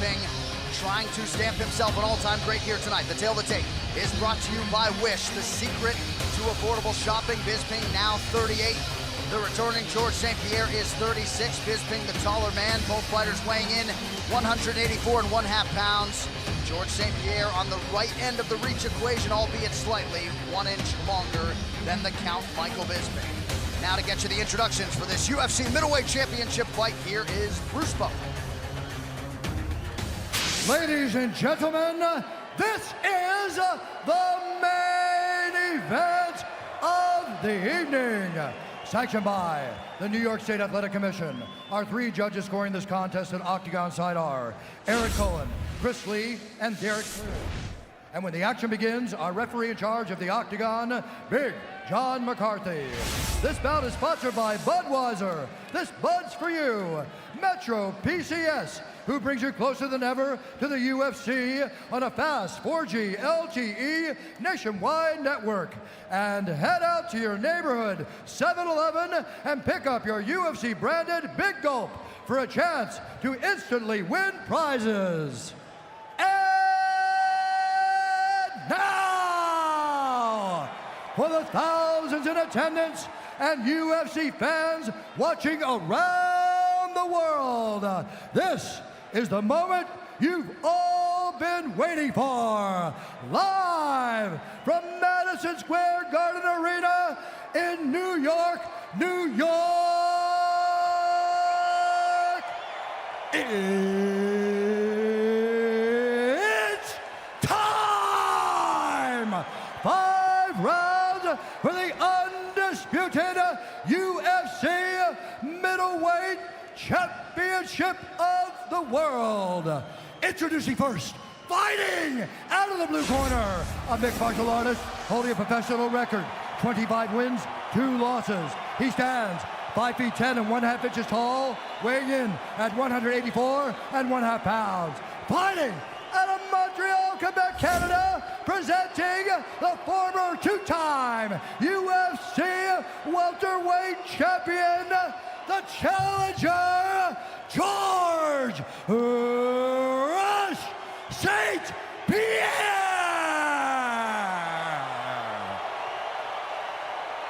Bisping trying to stamp himself an all-time great here tonight. The tail of the tape is brought to you by Wish, the secret to affordable shopping. Bisping now 38. The returning George St-Pierre is 36. Bisping, the taller man. Both fighters weighing in 184 and 1/2 pounds. George St-Pierre on the right end of the reach equation, albeit slightly 1 inch longer than the Count Michael Bisping. Now to get you the introductions for this UFC middleweight championship fight, here is Bruce Bowe. Ladies and gentlemen, this is the main event of the evening. Sanctioned by the New York State Athletic Commission. Our 3 judges scoring this contest at Octagon side are Eric Cohen, Chris Lee, and Derek Clear. And when the action begins, our referee in charge of the Octagon, Big John McCarthy. This bout is sponsored by Budweiser. This Bud's for you. Metro PCS, who brings you closer than ever to the UFC on a fast 4G LTE nationwide network. And head out to your neighborhood 7-Eleven and pick up your UFC branded Big Gulp for a chance to instantly win prizes. And now, for the thousands in attendance and UFC fans watching around the world, this is the moment you've all been waiting for. Live from Madison Square Garden Arena in New York, New York. It's time! 5 rounds for the undisputed UFC middleweight championship of the world. Introducing first, fighting out of the blue corner, a mixed martial artist holding a professional record, 25 wins, 2 losses. He stands 5 feet 10 and 1/2 inches tall, weighing in at 184 and 1/2 pounds. Fighting out of Montreal, Quebec, Canada, presenting the former 2-time UFC welterweight champion, the challenger, George Rush St-Pierre!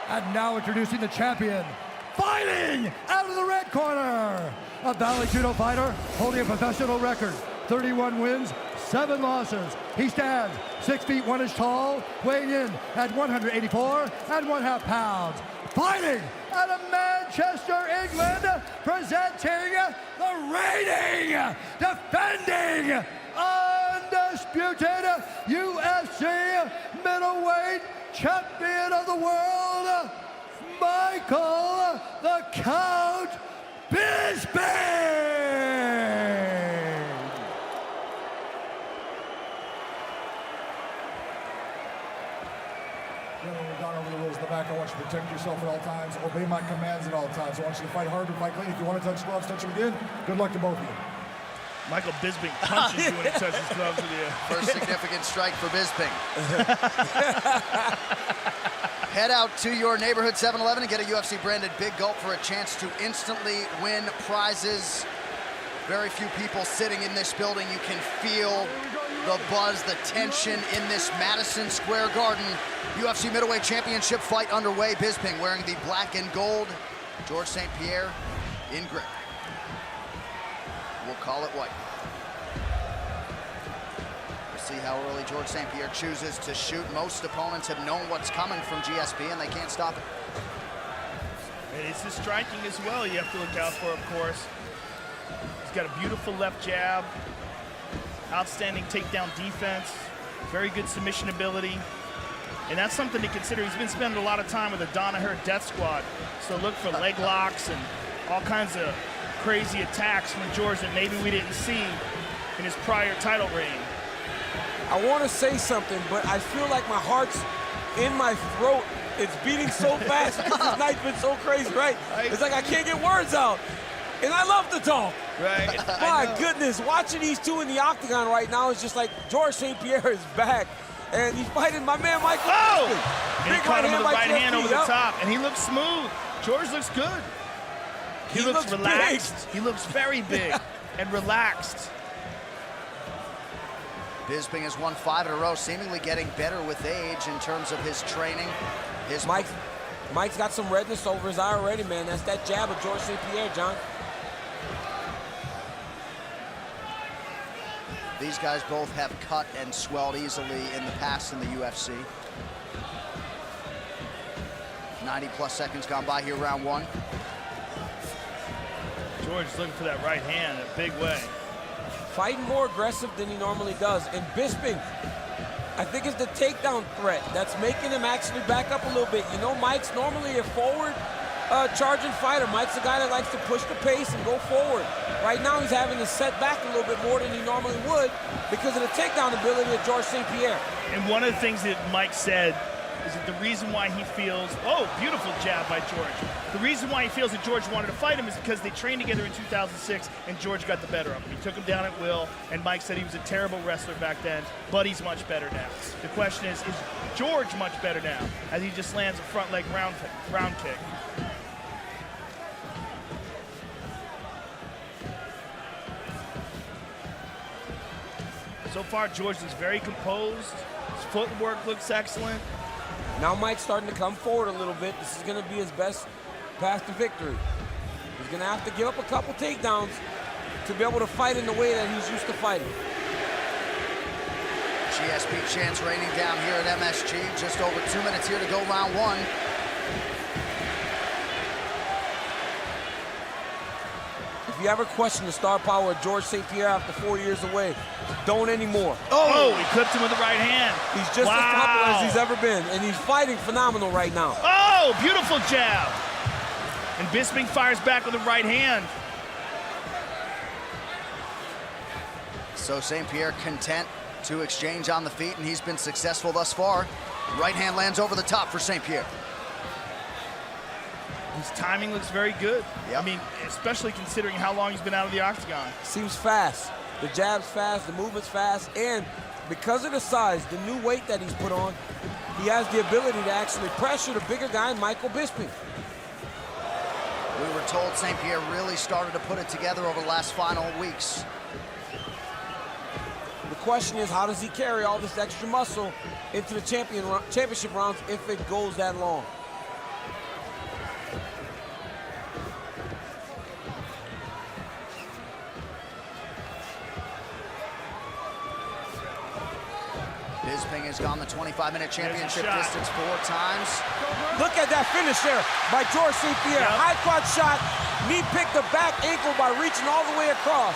And now introducing the champion, fighting out of the red corner, a Valley Judo fighter holding a professional record, 31 wins, 7 losses. He stands 6 feet 1 inch tall, weighing in at 184 and 1/2 pounds. Fighting out of Manchester, England, presenting the reigning, defending, undisputed UFC middleweight champion of the world, Michael the Count Bisping! Gentlemen, we've gone over the rules in the back. I want you to protect yourself at all times. Obey my commands at all times. I want you to fight hard and fight clean. If you want to touch gloves, touch them again. Good luck to both of you. Michael Bisping punches you when he touches gloves with you. First significant strike for Bisping. Head out to your neighborhood 7-Eleven and get a UFC branded Big Gulp for a chance to instantly win prizes. Very few people sitting in this building. You can feel the buzz, the tension in this Madison Square Garden UFC middleweight championship fight underway. Bisping wearing the black and gold. George St-Pierre in gray. We'll call it white. We'll see how early George St-Pierre chooses to shoot. Most opponents have known what's coming from GSP and they can't stop it. And it's the striking as well you have to look out for, of course. He's got a beautiful left jab, outstanding takedown defense, very good submission ability. And that's something to consider. He's been spending a lot of time with the Danaher Death Squad. So look for leg locks and all kinds of crazy attacks from George that maybe we didn't see in his prior title reign. I want to say something, but I feel like my heart's in my throat. It's beating so fast because this night's been so crazy, right? It's like I can't get words out. And I love to talk. Right. My goodness, watching these two in the octagon right now is just like George St-Pierre is back. And he's fighting my man, Michael. Oh! And he Big caught him with the right hand over the yep. top. And he looks smooth. George looks good. He looks relaxed. big. He looks very big and relaxed. Bisping has won 5 in a row, seemingly getting better with age in terms of his training. Mike's got some redness over his eye already, man. That's that jab of George St-Pierre, John. These guys both have cut and swelled easily in the past in the UFC. 90-plus seconds gone by here, round 1. George is looking for that right hand in a big way. Fighting more aggressive than he normally does. And Bisping, I think it's the takedown threat that's making him actually back up a little bit. You know, Mike's normally a forward charging fighter. Mike's a guy that likes to push the pace and go forward. Right now he's having to set back a little bit more than he normally would because of the takedown ability of George St-Pierre. And one of the things that Mike said is that the reason why he feels, oh, beautiful jab by George. The reason why he feels that George wanted to fight him is because they trained together in 2006 and George got the better of him. He took him down at will, and Mike said he was a terrible wrestler back then, but he's much better now. The question is George much better now as he just lands a front leg round kick? So far, George is very composed. His footwork looks excellent. Now Mike's starting to come forward a little bit. This is going to be his best path to victory. He's going to have to give up a couple takedowns to be able to fight in the way that he's used to fighting. GSP chants raining down here at MSG. Just over 2 minutes here to go, round 1. If you ever question the star power of George St-Pierre after 4 years away, don't anymore. Oh, he clipped him with the right hand. He's just as comfortable as he's ever been, and he's fighting phenomenal right now. Oh, beautiful jab. And Bisping fires back with the right hand. So St-Pierre content to exchange on the feet, and he's been successful thus far. Right hand lands over the top for St-Pierre. His timing looks very good. Yep. I mean, especially considering how long he's been out of the octagon. Seems fast. The jab's fast, the movement's fast, and because of the size, the new weight that he's put on, he has the ability to actually pressure the bigger guy, Michael Bisping. We were told St-Pierre really started to put it together over the last final weeks. The question is, how does he carry all this extra muscle into the championship rounds if it goes that long? Bisping has gone the 25-minute championship distance 4 times. Look at that finish there by George St-Pierre. Yep. High crotch shot, knee picked the back ankle by reaching all the way across.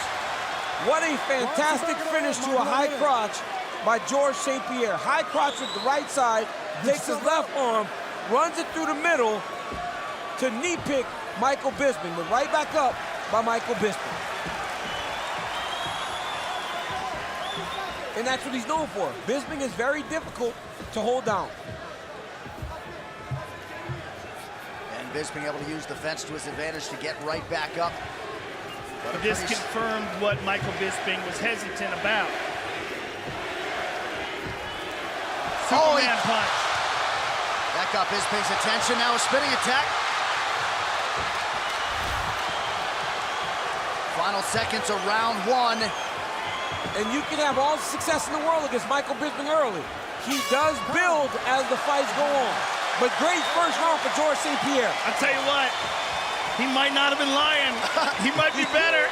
What a fantastic finish to a high crotch by George St-Pierre. High crotch with the right side, takes his left arm, runs it through the middle to knee pick Michael Bisping, but right back up by Michael Bisping. And that's what he's known for. Bisping is very difficult to hold down. And Bisping able to use the fence to his advantage to get right back up. But this confirmed what Michael Bisping was hesitant about. Superman punch. That got Bisping's attention. Now a spinning attack. Final seconds of round 1. And you can have all the success in the world against Michael Bisping early. He does build as the fights go on. But great first round for George St-Pierre. I'll tell you what, he might not have been lying. He might be better.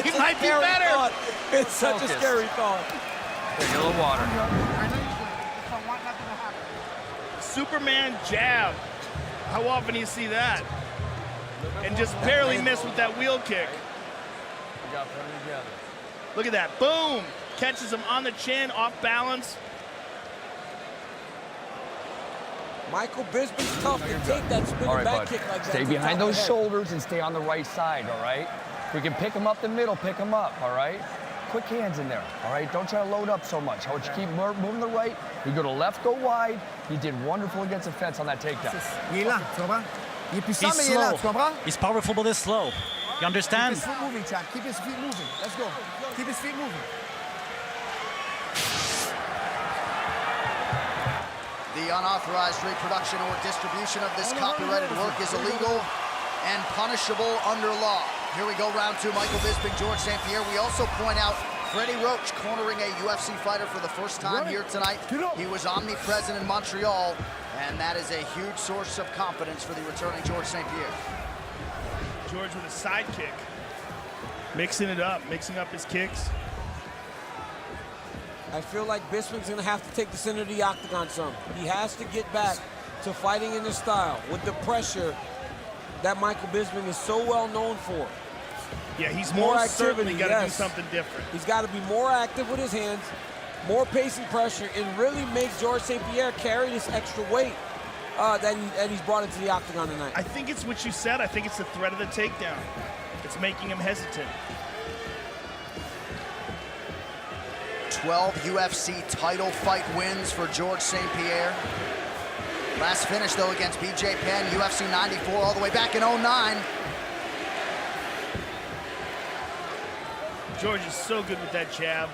He might be better. Thought. It's such a scary thought. Take a little water. Superman jab. How often do you see that? And just barely miss with that wheel kick. We got put it together. Look at that, boom! Catches him on the chin, off balance. Michael Bisping's tough to take that spinning All right, back bud. kick like that. Stay to the behind top of those the head. shoulders and stay on the right side, all right? If we can pick him up the middle, pick him up, all right? Quick hands in there, all right? Don't try to load up so much. I want you to keep moving the right. You go to left, go wide. You did wonderful against the fence on that takedown. Il est là, tu comprends? Il est puissant, He's mais il est là, tu slow. comprends? He's powerful, but he's slow. You Keep understand? his feet moving, Chad. Keep his feet moving. Let's go. Keep his feet moving. The unauthorized reproduction or distribution of this copyrighted work is illegal and punishable under law. Here we go, round 2, Michael Bisping, George St-Pierre. We also point out Freddie Roach cornering a UFC fighter for the first time here tonight. He was omnipresent in Montreal, and that is a huge source of confidence for the returning George St-Pierre. George with a side kick. Mixing it up, mixing up his kicks. I feel like Bisping's gonna have to take the center of the octagon some. He has to get back to fighting in his style with the pressure that Michael Bisping is so well known for. Yeah, he's More most activity, certainly got to do yes. something different. He's got to be more active with his hands, more pace and pressure, and really make George St-Pierre carry this extra weight that he's brought into the octagon tonight. I think it's what you said. I think it's the threat of the takedown. It's making him hesitant. 12 UFC title fight wins for George St-Pierre. Last finish, though, against BJ Penn, UFC 94, all the way back in 09. George is so good with that jab.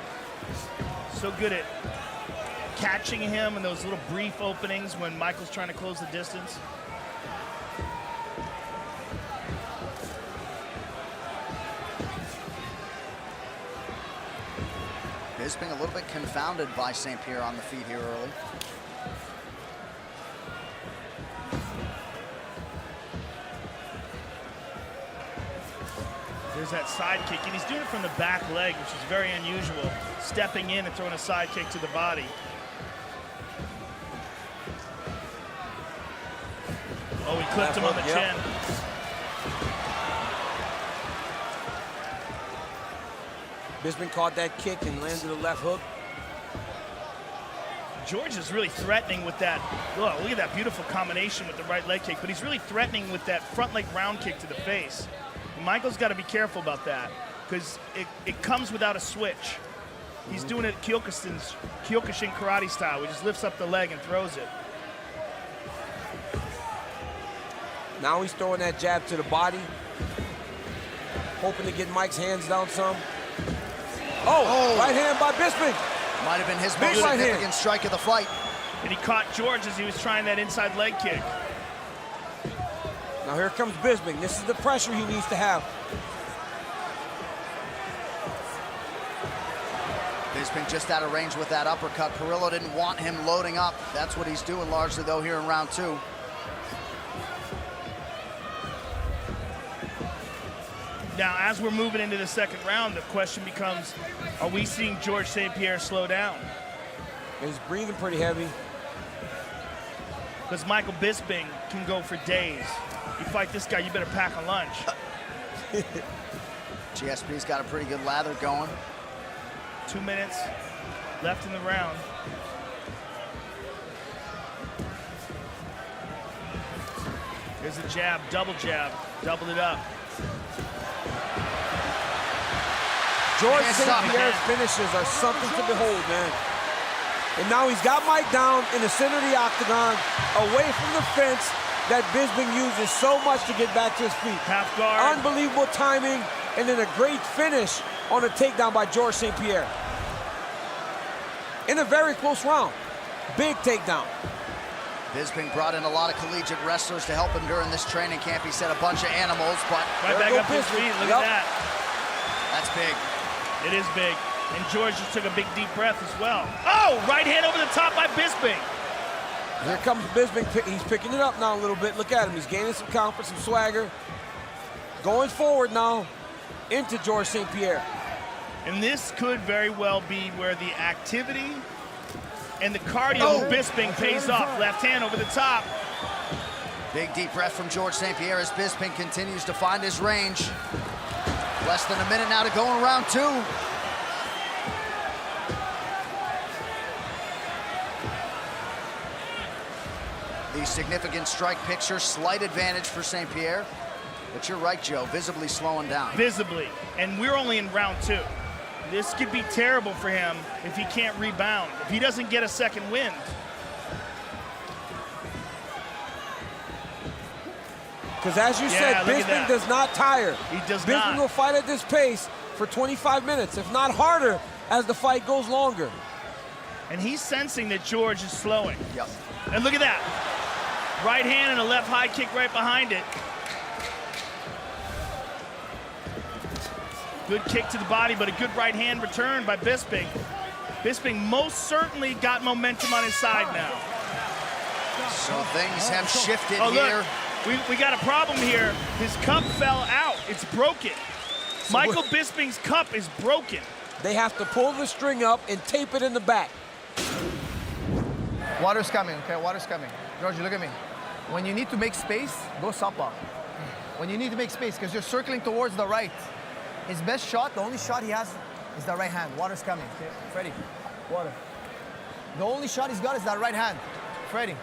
So good at catching him in those little brief openings when Michael's trying to close the distance. Bisping a little bit confounded by St-Pierre on the feet here early. There's that side kick, and he's doing it from the back leg, which is very unusual. Stepping in and throwing a side kick to the body. Oh, he clipped him on the chin. Bisping caught that kick and landed a left hook. George is really threatening with that. Look at that beautiful combination with the right leg kick, but he's really threatening with that front leg round kick to the face. Michael's got to be careful about that because it comes without a switch. He's doing it Kyokushin karate style. He just lifts up the leg and throws it. Now he's throwing that jab to the body, hoping to get Mike's hands down some. Oh. Right hand by Bisping. Might have been his most significant strike of the fight. And he caught George as he was trying that inside leg kick. Now here comes Bisping. This is the pressure he needs to have. Bisping just out of range with that uppercut. Perillo didn't want him loading up. That's what he's doing largely, though, here in round 2. Now, as we're moving into the second round, the question becomes, are we seeing George St-Pierre slow down? He's breathing pretty heavy. Because Michael Bisping can go for days. You fight this guy, you better pack a lunch. GSP's got a pretty good lather going. 2 minutes left in the round. There's a jab, doubled it up. George St-Pierre's finishes are something to behold, man. And now he's got Mike down in the center of the octagon, away from the fence that Bisping uses so much to get back to his feet. Half guard. Unbelievable timing, and then a great finish on a takedown by George St-Pierre. In a very close round. Big takedown. Bisping brought in a lot of collegiate wrestlers to help him during this training camp. He said a bunch of animals, but right back up his feet, look at that. That's big. It is big. And George just took a big deep breath as well. Oh, right hand over the top by Bisping. Here comes Bisping. He's picking it up now a little bit. Look at him. He's gaining some confidence, some swagger. Going forward now into George St-Pierre. And this could very well be where the activity and the cardio of Bisping pays off. Left hand over the top. Big deep breath from George St-Pierre as Bisping continues to find his range. Less than a minute now to go in round 2. The significant strike picture, slight advantage for St-Pierre. But you're right, Joe, visibly slowing down. Visibly, and we're only in round 2. This could be terrible for him if he can't rebound, if he doesn't get a second wind. Because as you said, Bisping does not tire. He does not. Bisping will fight at this pace for 25 minutes, if not harder, as the fight goes longer. And he's sensing that George is slowing. Yep. And look at that. Right hand and a left high kick right behind it. Good kick to the body, but a good right hand return by Bisping. Bisping most certainly got momentum on his side now. So things have shifted Oh, here. look, we got a problem here. His cup fell out. It's broken. Michael Bisping's cup is broken. They have to pull the string up and tape it in the back. Water's coming, okay? Water's coming. George, look at me. When you need to make space, go southpaw. When you need to make space, because you're circling towards the right. His best shot, the only shot he has is that right hand. Water's coming, okay? Freddie, water. The only shot he's got is that right hand. Freddie.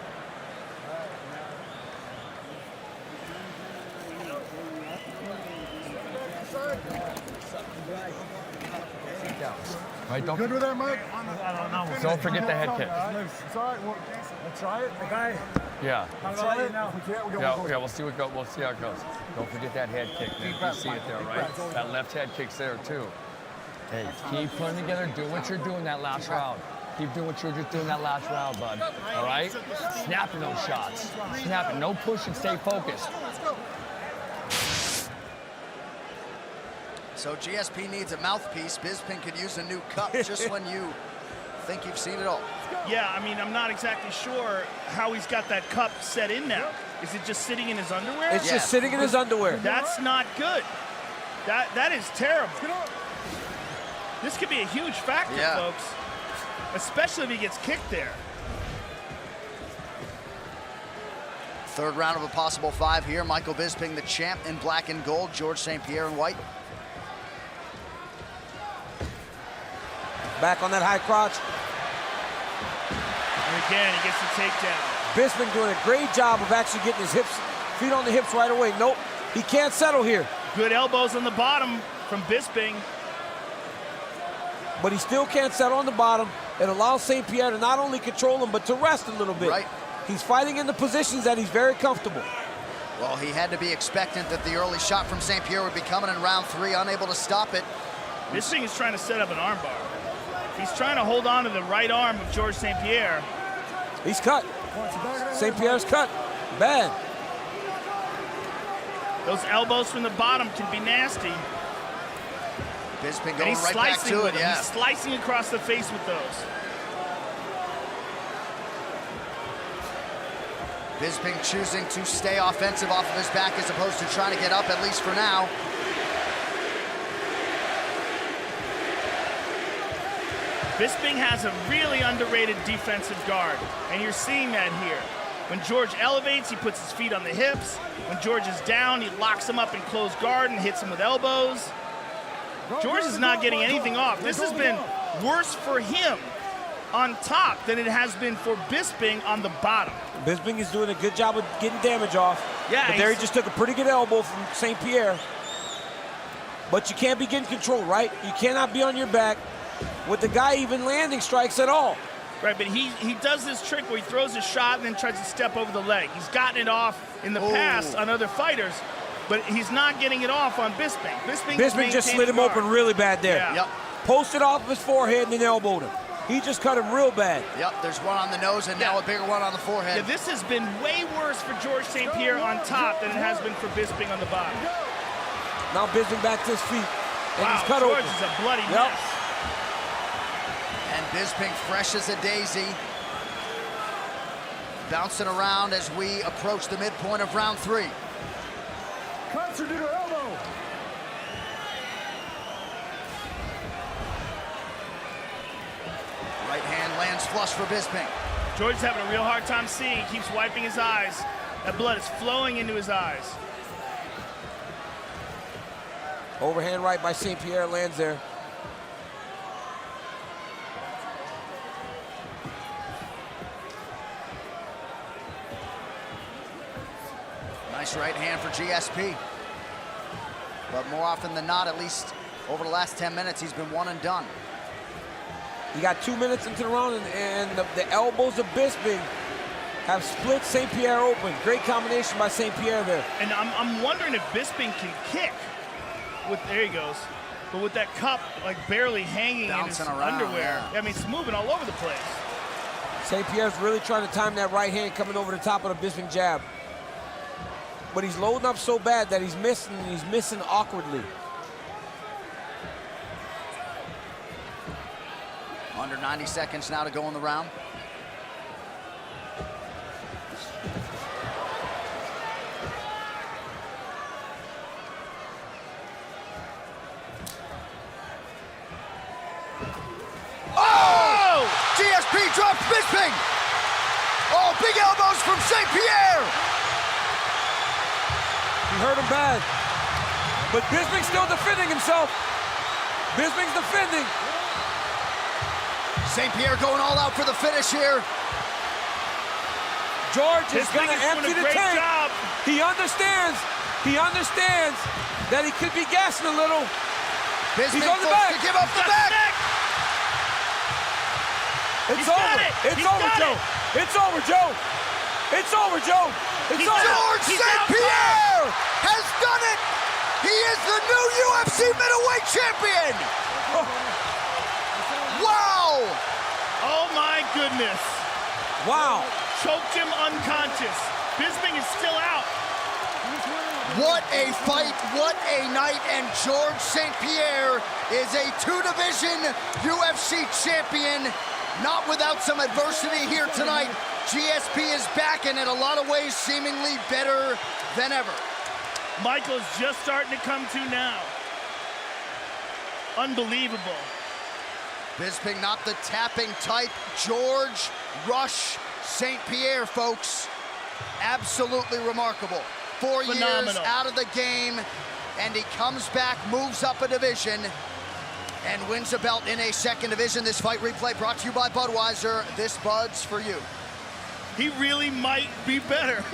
Right, don't, Good with that, Mike? don't forget the head kick. It's all right. We'll try it. Okay. Yeah. Try it. If we can't, we'll go. Yeah, we'll see we'll see how it goes. Don't forget that head kick, man. You see it there, right? That left head kick's there too. Hey, keep putting together, do what you're doing that last round. Keep doing what you're just doing that last round, bud. All right? Snapping those shots. Snapping, no push and stay focused. So GSP needs a mouthpiece. Bisping could use a new cup just when you think you've seen it all. Yeah, I mean, I'm not exactly sure how he's got that cup set in now. Is it just sitting in his underwear? It's just sitting in his underwear. That's not good. That is terrible. This could be a huge factor, folks. Especially if he gets kicked there. Third round of a possible 5 here. Michael Bisping, the champ in black and gold. George St-Pierre in white. Back on that high crotch. And again, he gets the takedown. Bisping doing a great job of actually getting his feet on the hips right away. Nope, he can't settle here. Good elbows on the bottom from Bisping. But he still can't settle on the bottom. It allows St-Pierre to not only control him, but to rest a little bit. Right. He's fighting in the positions that he's very comfortable. Well, he had to be expectant that the early shot from St-Pierre would be coming in round 3, unable to stop it. Bisping is trying to set up an armbar. He's trying to hold on to the right arm of George St-Pierre. He's cut. St-Pierre's cut. Bad. Those elbows from the bottom can be nasty. Bisping And going he's right back slicing to with it, them. yeah. He's slicing across the face with those. Bisping choosing to stay offensive off of his back as opposed to trying to get up, at least for now. Bisping has a really underrated defensive guard, and you're seeing that here. When George elevates, he puts his feet on the hips. When George is down, he locks him up in closed guard and hits him with elbows. George is not getting anything off. This has been worse for him on top than it has been for Bisping on the bottom. Bisping is doing a good job of getting damage off. Yeah, but there he just took a pretty good elbow from St-Pierre. But you can't be getting control, right? You cannot be on your back with the guy even landing strikes at all. Right, but he does this trick where he throws a shot and then tries to step over the leg. He's gotten it off in the past on other fighters, but he's not getting it off on Bisping. Bisping just slid him open really bad there. Yeah. Yep. Posted off of his forehead and then elbowed him. He just cut him real bad. Yep, there's one on the nose and now a bigger one on the forehead. Yeah, this has been way worse for George St-Pierre on top than it has been for Bisping on the bottom. Now Bisping back to his feet. And Wow, he's cut George open. is a bloody mess. And Bisping fresh as a daisy. Bouncing around as we approach the midpoint of round 3. Cuts her to the elbow. Right hand lands flush for Bisping. George is having a real hard time seeing. He keeps wiping his eyes. That blood is flowing into his eyes. Overhand right by St-Pierre lands there. Nice right hand for GSP. But more often than not, at least over the last 10 minutes, he's been one and done. You got 2 minutes into the round, and the elbows of Bisping have split St-Pierre open. Great combination by St-Pierre there. And I'm wondering if Bisping can kick. There he goes. But with that cup like barely hanging Bouncing in his around, underwear. yeah. I mean, it's moving all over the place. St-Pierre's really trying to time that right hand coming over the top of the Bisping jab. But he's loading up so bad that he's missing awkwardly. Under 90 seconds now to go in the round. Oh! GSP drops Bisping! Oh, big elbows from St-Pierre! He hurt him bad. But Bisping's still defending himself. Bisping's defending. St-Pierre going all out for the finish here. George is going to empty the tank. Job. He understands. He understands that he could be gassing a little. Bisping He's on the forced back. to give up the back. It's over. It's over, Joe. It's over, Joe. It's over, Joe. It's over. George St-Pierre has done it. He is the new UFC middleweight champion. Wow. Oh my goodness. Wow. Choked him unconscious. Bisping is still out. What a fight, what a night, and George St-Pierre is a two-division UFC champion, not without some adversity here tonight. GSP is back and in a lot of ways seemingly better than ever. Michael's just starting to come to now. Unbelievable. Bisping not the tapping type. George Rush St-Pierre, folks. Absolutely remarkable. 4 years Phenomenal. out of the game, and he comes back, moves up a division, and wins a belt in a second division. This fight replay brought to you by Budweiser. This Bud's for you. He really might be better.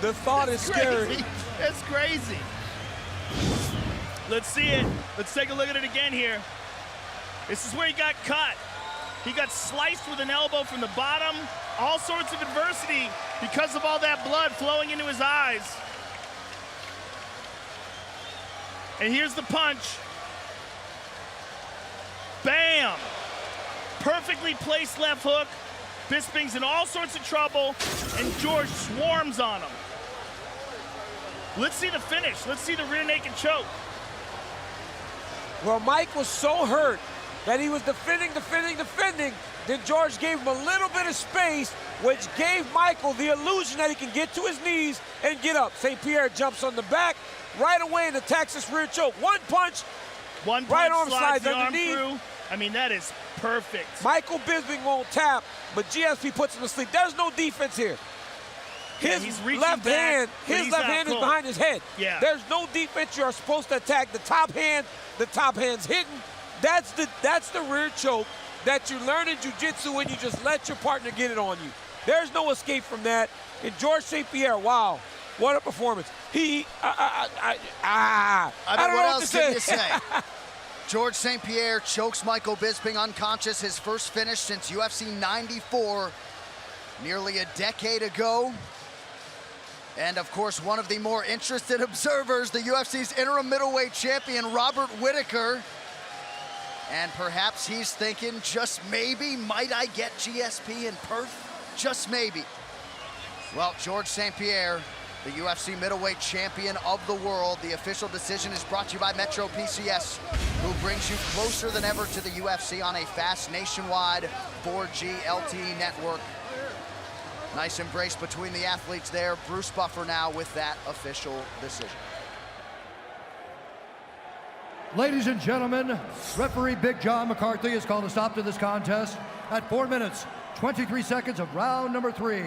The thought is scary. That's crazy. Let's see it. Let's take a look at it again here. This is where he got cut. He got sliced with an elbow from the bottom. All sorts of adversity because of all that blood flowing into his eyes. And here's the punch. Bam! Perfectly placed left hook. Bisping's in all sorts of trouble, and George swarms on him. Let's see the finish. Let's see the rear naked choke. Well, Mike was so hurt that he was defending. Then George gave him a little bit of space, which gave Michael the illusion that he can get to his knees and get up. St-Pierre jumps on the back right away and attacks his rear choke. One punch, right arm slides underneath. Through. I mean, that is perfect. Michael Bisping won't tap, but GSP puts him to sleep. There's no defense here. His left hand is behind his head. Yeah. There's no defense. You're supposed to attack the top hand. The top hand's hidden. That's the rear choke that you learn in jiu-jitsu when you just let your partner get it on you. There's no escape from that. And George St-Pierre, wow, what a performance. I don't know what what else to can you say? George St-Pierre chokes Michael Bisping unconscious, his first finish since UFC 94, nearly a decade ago. And of course, one of the more interested observers, the UFC's interim middleweight champion, Robert Whittaker. And perhaps he's thinking, just maybe, might I get GSP in Perth? Just maybe. Well, George St-Pierre, the UFC middleweight champion of the world. The official decision is brought to you by Metro PCS, who brings you closer than ever to the UFC on a fast nationwide 4G LTE network. Nice embrace between the athletes there. Bruce Buffer now with that official decision. Ladies and gentlemen, referee Big John McCarthy has called a stop to this contest at 4 minutes, 23 seconds of round number 3,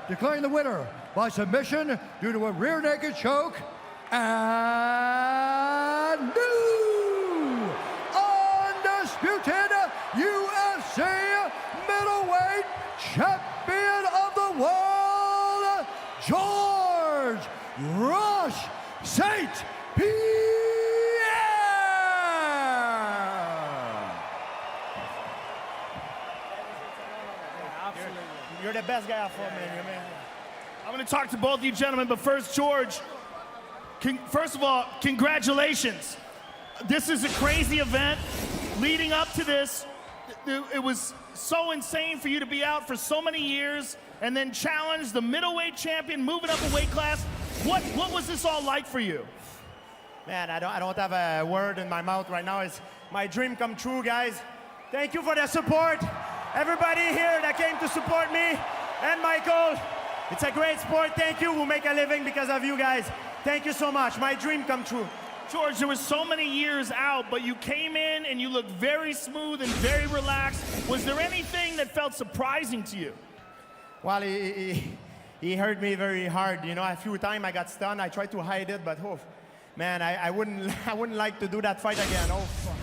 declaring the winner by submission due to a rear naked choke, and new undisputed UFC middleweight champion of the world, George Rush St-Pierre. You're the best guy for me, man. I'm going to talk to both of you gentlemen, but first, George, first of all, congratulations. This is a crazy event. Leading up to this, it was so insane for you to be out for so many years and then challenge the middleweight champion, moving up a weight class. What was this all like for you? Man, I don't have a word in my mouth right now. It's my dream come true, guys. Thank you for the support. Everybody here that came to support me and Michael. It's a great sport. Thank you. We'll make a living because of you guys. Thank you so much. My dream come true. George, there was so many years out, but you came in and you looked very smooth and very relaxed. Was there anything that felt surprising to you? Well, he hurt me very hard. You know, a few times I got stunned. I tried to hide it, but oh, man, I wouldn't like to do that fight again. Oh, fuck.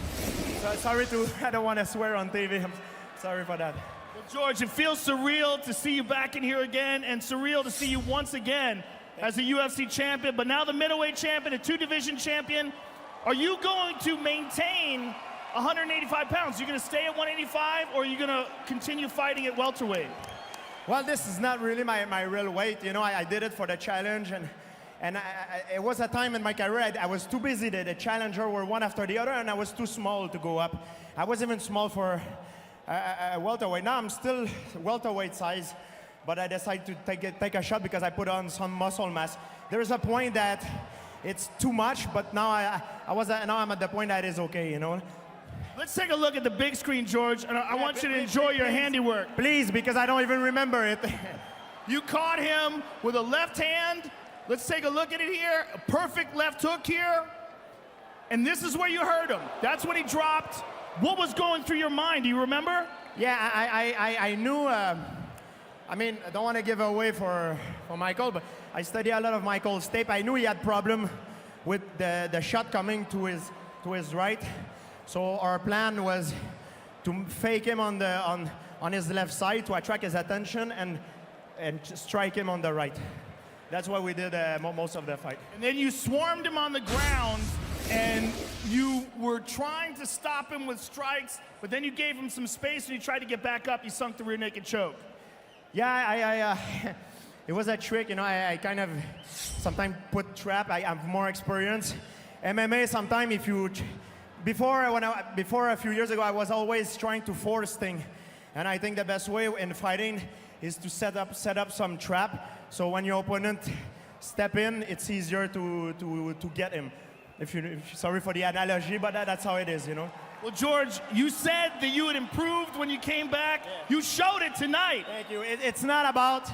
So sorry I don't want to swear on TV. I'm sorry for that. Well, George, it feels surreal to see you back in here again, and surreal to see you once again as a UFC champion, but now the middleweight champion, a two-division champion. Are you going to maintain 185 pounds? Are you going to stay at 185, or are you going to continue fighting at welterweight? Well, this is not really my real weight. You know, I did it for the challenge, and it was a time in my career I was too busy. The challenger were one after the other, and I was too small to go up. I was even small for a welterweight. Now I'm still welterweight size, but I decided to take a shot because I put on some muscle mass. There is a point that it's too much, but now now I'm at the point that is okay, you know. Let's take a look at the big screen, George, and I want you to enjoy your handiwork. Please, because I don't even remember it. You caught him with a left hand. Let's take a look at it here. A perfect left hook here. And this is where you hurt him. That's when he dropped. What was going through your mind? Do you remember? Yeah, I knew. I mean, I don't want to give away for Michael, but I studied a lot of Michael's tape. I knew he had problem with the shot coming to his right. So our plan was to fake him on his left side to attract his attention and strike him on the right. That's what we did most of the fight. And then you swarmed him on the ground, and you were trying to stop him with strikes, but then you gave him some space and you tried to get back up. You sunk the rear naked choke. Yeah, it was a trick, you know. I kind of sometimes put trap. I have more experience. MMA sometimes before a few years ago, I was always trying to force things, and I think the best way in fighting is to set up some trap. So when your opponent step in, it's easier to get him. Sorry for the analogy, but that's how it is, you know. Well, George, you said that you had improved when you came back. Yeah. You showed it tonight. Thank you. It's not about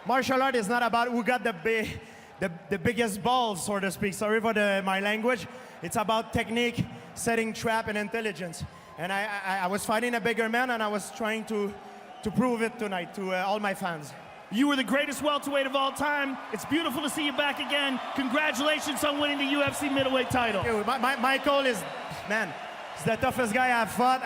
martial art. It's not about who got the biggest balls, so to speak. Sorry for my language. It's about technique, setting trap, and intelligence. And I was fighting a bigger man, and I was trying to prove it tonight to all my fans. You were the greatest welterweight of all time. It's beautiful to see you back again. Congratulations on winning the UFC middleweight title. Thank you. Michael is, man, he's the toughest guy I've fought.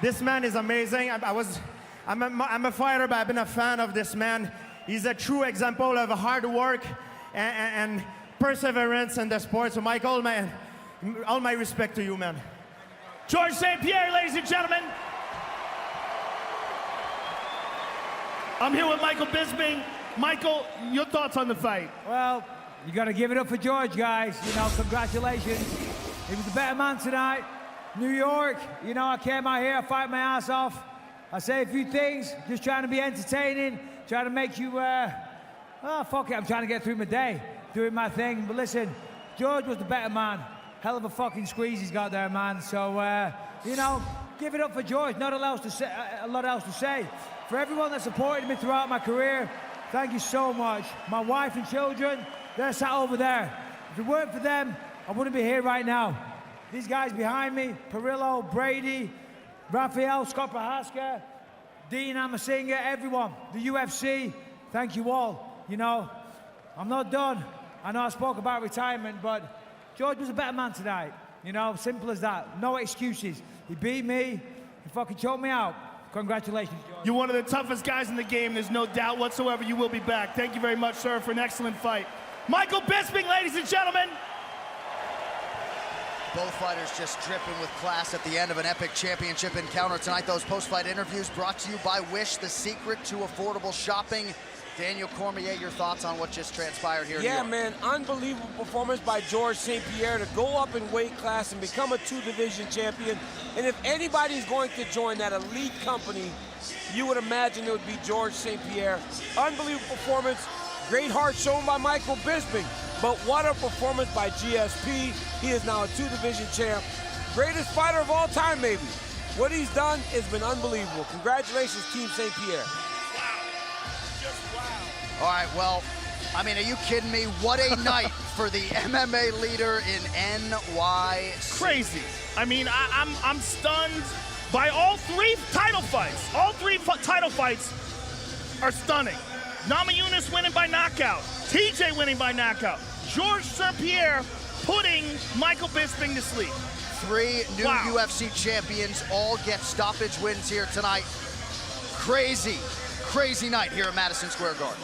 This man is amazing. I'm a fighter, but I've been a fan of this man. He's a true example of hard work and perseverance in the sport. So Michael, man, all my respect to you, man. George St-Pierre, ladies and gentlemen. I'm here with Michael Bisping. Michael, your thoughts on the fight? Well, you got to give it up for George, guys. You know, congratulations. He was the better man tonight. New York, you know, I came out here, I fight my ass off. I say a few things, just trying to be entertaining, trying to make you, oh, fuck it, I'm trying to get through my day, doing my thing. But listen, George was the better man. Hell of a fucking squeeze he's got there, man. So, you know, give it up for George. Not a lot else to say. For everyone that supported me throughout my career, thank you so much. My wife and children, they're sat over there. If it weren't for them, I wouldn't be here right now. These guys behind me, Perillo, Brady, Raphael, Scott Prohaska, Dean Amasinga, everyone, the UFC, thank you all. You know, I'm not done. I know I spoke about retirement, but George was a better man tonight. You know, simple as that. No excuses. He beat me. He fucking choked me out. Congratulations, George. You're one of the toughest guys in the game. There's no doubt whatsoever you will be back. Thank you very much, sir, for an excellent fight. Michael Bisping, ladies and gentlemen. Both fighters just dripping with class at the end of an epic championship encounter tonight. Those post-fight interviews brought to you by Wish, the secret to affordable shopping. Daniel Cormier, your thoughts on what just transpired here? Yeah, man, unbelievable performance by George St-Pierre to go up in weight class and become a two-division champion. And if anybody's going to join that elite company, you would imagine it would be George St-Pierre. Unbelievable performance. Great heart shown by Michael Bisping. But what a performance by GSP. He is now a two-division champ. Greatest fighter of all time, maybe. What he's done has been unbelievable. Congratulations, Team St-Pierre. All right, well, I mean, are you kidding me? What a night for the MMA leader in NYC. Crazy. I mean, I'm stunned by all three title fights. All three title fights are stunning. Namajunas winning by knockout. TJ winning by knockout. George St-Pierre putting Michael Bisping to sleep. 3 new UFC champions all get stoppage wins here tonight. Crazy, crazy night here at Madison Square Garden.